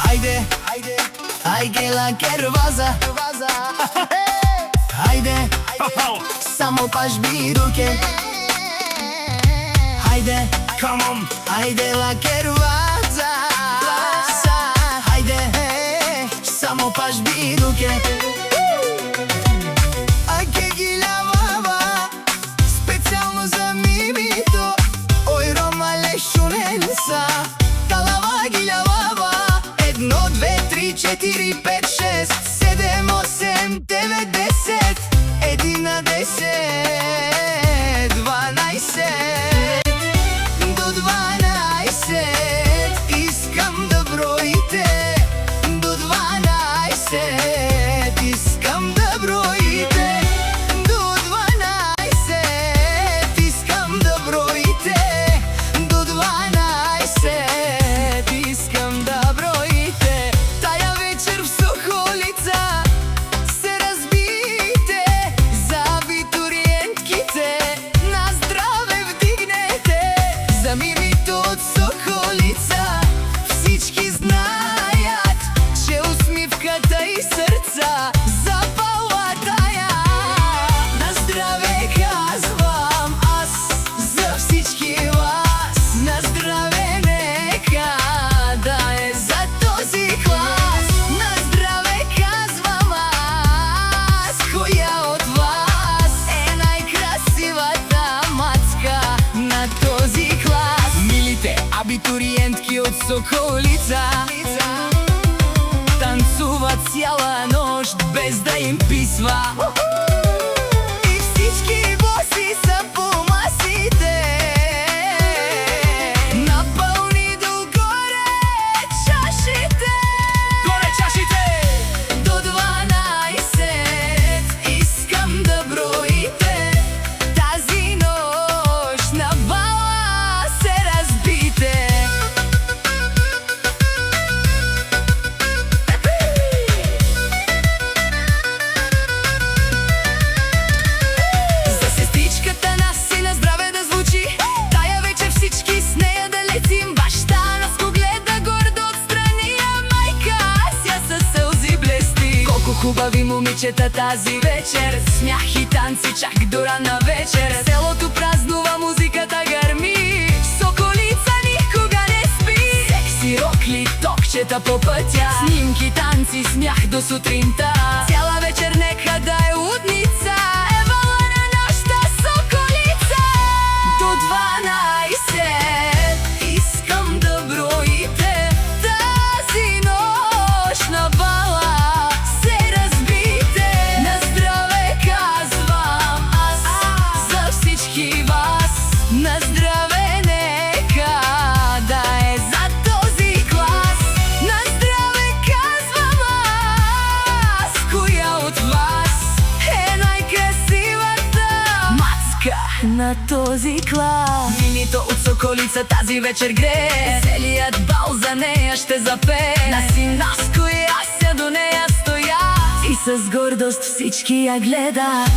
Хайде, хайде, хайде лакерваза. Хайде, само пажби руке. Хайде, Come on! хайде лакерваза. Хайде, само пажби руке. Аке ги лявава, специално за мимито. Ой, Рома лешуненца, талава ги лявава. 1, 2, 3, 4, 5, 6, 7, 8, 9, 10, 11, 12. До 12 искам да броите. До 12 искам да броите. До 12 искам да броите. До 12 искам да броите. Тая вечер в Соколица се разбийте. За абитуриентките на здраве вдигнете. За мимито от Соколица всички знаят, че усмивката и сърца запала тая. На здраве казвам аз за всички вас. На здраве нека да е за този клас. На здраве казвам аз, коя от вас е най-красивата мацка на този клас. Милите абитуриентки от Соколица танцуват цяла нощ без да им писва. И всички боси са по масите. Напълни догоре чашите. Горе чашите! До 12 искам да броите. Тази нощ на бала се разбите. За сестричката нас и на здраве да звучи. Тая вечер всички с нея да летим. Баща нас го гледа гордо отстрани, а майка Ася със сълзи блести. Колко хубави момичета тази вечер. Смях и танци чак до рана вечер. Селото празнува, музиката гърми. В Соколица никога не спи. Секси, рокли, токчета по пътя. Снимки, танци, смях до сутринта. Цяла вечер нека да е лудница. Евала на нощта Соколица. До 12 искам да броите. Тази нощ на бала се разбите. На здраве казвам аз за всички вас. На здраве нека да е за този клас. На здраве казвам аз, коя от вас е най-красивата мацка на този клас. Мимито от Соколица тази вечер грее. Целият бал за нея ще запее. На Синаско и Ася до нея стоят и с гордост всички я гледат.